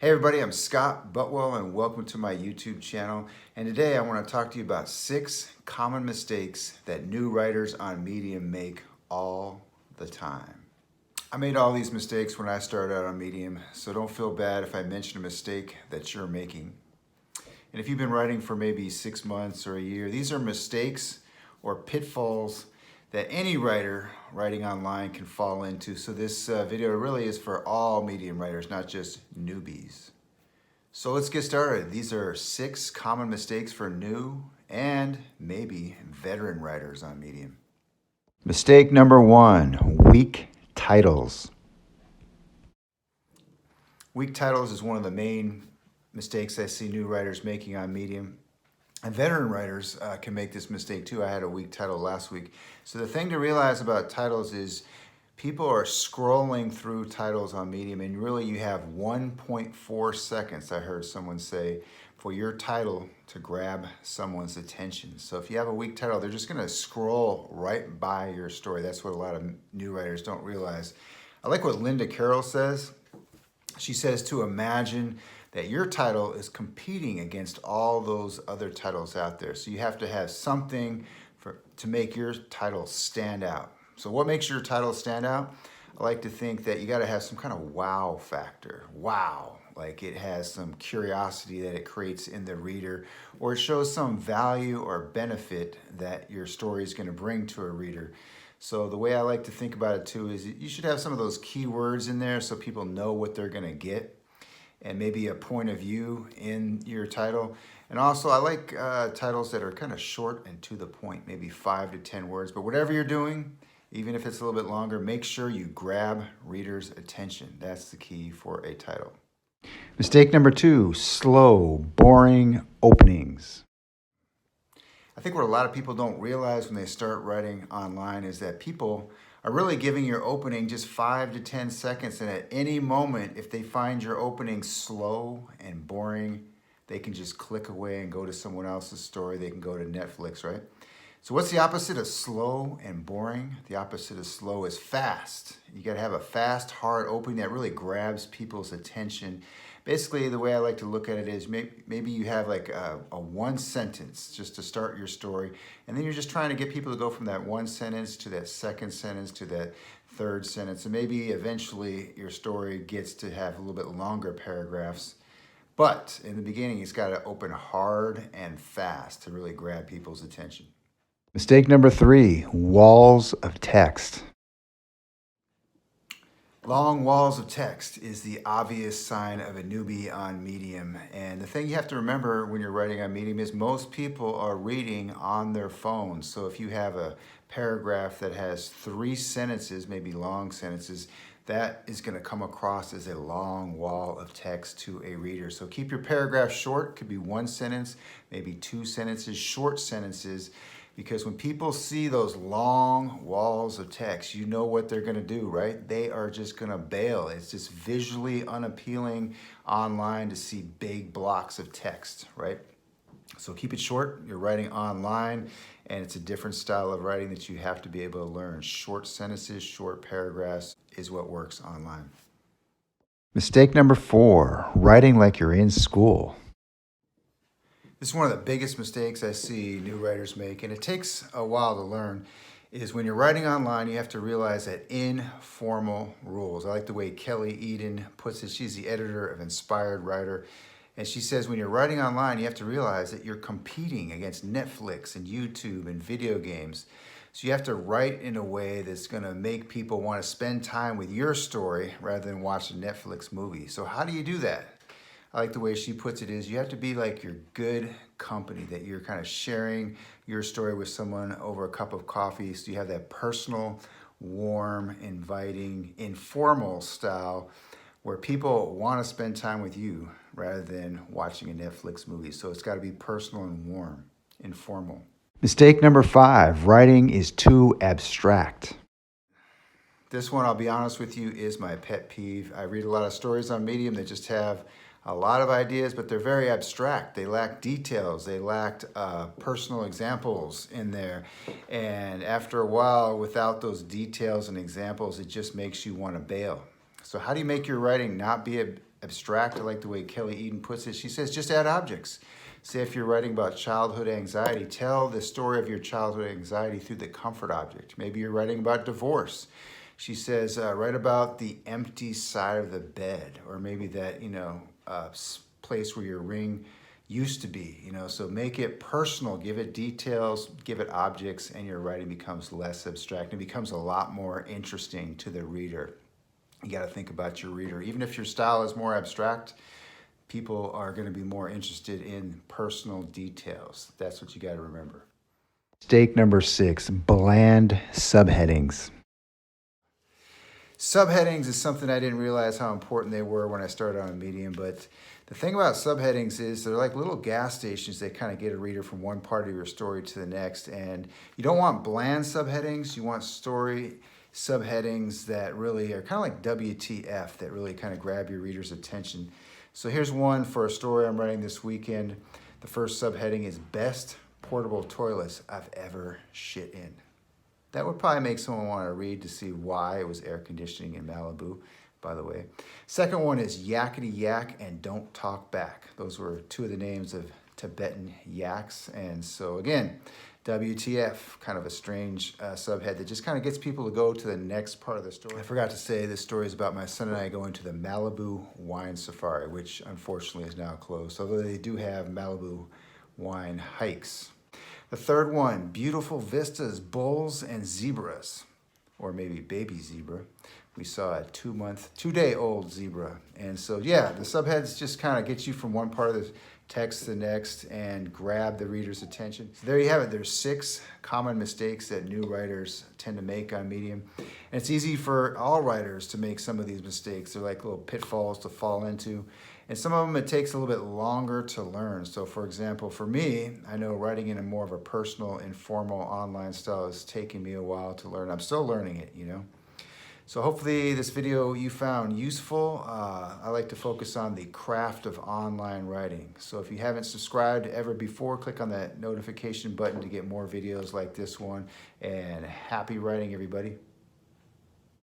Hey everybody, I'm Scott Butwell and welcome to my YouTube channel. And today I want to talk to you about 6 common mistakes that new writers on Medium make all the time. I made all these mistakes when I started out on Medium, so don't feel bad if I mention a mistake that you're making. And if you've been writing for maybe 6 months or a year, these are mistakes or pitfalls that any writer writing online can fall into. So this video really is for all Medium writers, not just newbies. So let's get started. These are 6 common mistakes for new and maybe veteran writers on Medium. Mistake number 1, weak titles. Weak titles is one of the main mistakes I see new writers making on Medium. And veteran writers can make this mistake too. I had a weak title last week. So the thing to realize about titles is people are scrolling through titles on Medium and really you have 1.4 seconds, I heard someone say, for your title to grab someone's attention. So if you have a weak title, they're just gonna scroll right by your story. That's what a lot of new writers don't realize. I like what Linda Carroll says. She says to imagine that your title is competing against all those other titles out there. So you have to have something to make your title stand out. So what makes your title stand out? I like to think that you gotta have some kind of wow factor. Wow, like it has some curiosity that it creates in the reader, or it shows some value or benefit that your story is gonna bring to a reader. So the way I like to think about it too is you should have some of those keywords in there so people know what they're gonna get, and maybe a point of view in your title. And also I like titles that are kind of short and to the point, maybe 5 to 10 words, but whatever you're doing, even if it's a little bit longer, make sure you grab readers' attention. That's the key for a title. Mistake number 2, slow, boring openings. I think what a lot of people don't realize when they start writing online is that people are really giving your opening just 5 to 10 seconds, and at any moment, if they find your opening slow and boring, they can just click away and go to someone else's story. They can go to Netflix, right? So what's the opposite of slow and boring? The opposite of slow is fast. You gotta have a fast, hard opening that really grabs people's attention. Basically, the way I like to look at it is maybe you have like a one sentence just to start your story, and then you're just trying to get people to go from that one sentence to that second sentence to that third sentence, and maybe eventually your story gets to have a little bit longer paragraphs. But in the beginning, it's got to open hard and fast to really grab people's attention. Mistake number 3, walls of text. Long walls of text is the obvious sign of a newbie on Medium. And the thing you have to remember when you're writing on Medium is most people are reading on their phones. So if you have a paragraph that has 3 sentences, maybe long sentences, that is going to come across as a long wall of text to a reader. So keep your paragraph short. Could be 1 sentence, maybe 2 sentences, short sentences. Because when people see those long walls of text, you know what they're gonna do, right? They are just gonna bail. It's just visually unappealing online to see big blocks of text, right? So keep it short. You're writing online, and it's a different style of writing that you have to be able to learn. Short sentences, short paragraphs is what works online. Mistake number 4, writing like you're in school. This is one of the biggest mistakes I see new writers make, and it takes a while to learn, is when you're writing online, you have to realize that informal rules. I like the way Kelly Eden puts it. She's the editor of Inspired Writer, and she says when you're writing online, you have to realize that you're competing against Netflix and YouTube and video games. So you have to write in a way that's gonna make people wanna spend time with your story rather than watch a Netflix movie. So how do you do that? I like the way she puts it is you have to be like your good company, that you're kind of sharing your story with someone over a cup of coffee. So you have that personal, warm, inviting, informal style where people want to spend time with you rather than watching a Netflix movie. So it's got to be personal and warm, informal. Mistake number 5, writing is too abstract. This one, I'll be honest with you, is my pet peeve. I read a lot of stories on Medium that just have a lot of ideas, but they're very abstract. They lack details. They lacked personal examples in there. And after a while, without those details and examples, it just makes you want to bail. So how do you make your writing not be abstract. I like the way Kelly Eden puts it. She says, just add objects. Say if you're writing about childhood anxiety, tell the story of your childhood anxiety through the comfort object. Maybe you're writing about divorce. She says, write about the empty side of the bed, or maybe that, place where your ring used to be, so make it personal, give it details, give it objects, and your writing becomes less abstract and becomes a lot more interesting to the reader. You got to think about your reader. Even if your style is more abstract, people are going to be more interested in personal details. That's what you got to remember. Mistake number 6, bland subheadings. Subheadings is something I didn't realize how important they were when I started on Medium, but the thing about subheadings is they're like little gas stations that kind of get a reader from one part of your story to the next, and you don't want bland subheadings. You want story subheadings that really are kind of like WTF, that really kind of grab your reader's attention. So here's one for a story I'm writing this weekend. The first subheading is Best Portable Toilets I've Ever Shit In. That would probably make someone want to read to see why it was air conditioning in Malibu, by the way. Second one is Yakety Yak and Don't Talk Back. Those were two of the names of Tibetan yaks. And so again, WTF, kind of a strange subhead that just kind of gets people to go to the next part of the story. I forgot to say this story is about my son and I going to the Malibu Wine Safari, which unfortunately is now closed, although they do have Malibu wine hikes. The third one, beautiful vistas, bulls and zebras, or maybe baby zebra. We saw a 2-day-old zebra. And so, yeah, the subheads just kind of get you from one part of the text to the next and grab the reader's attention. So there you have it. There's 6 common mistakes that new writers tend to make on Medium. And it's easy for all writers to make some of these mistakes. They're like little pitfalls to fall into. And some of them it takes a little bit longer to learn. So for example, for me, I know writing in a more of a personal, informal online style is taking me a while to learn. I'm still learning it, So hopefully this video you found useful. I like to focus on the craft of online writing. So if you haven't subscribed ever before, click on that notification button to get more videos like this one. And happy writing, everybody.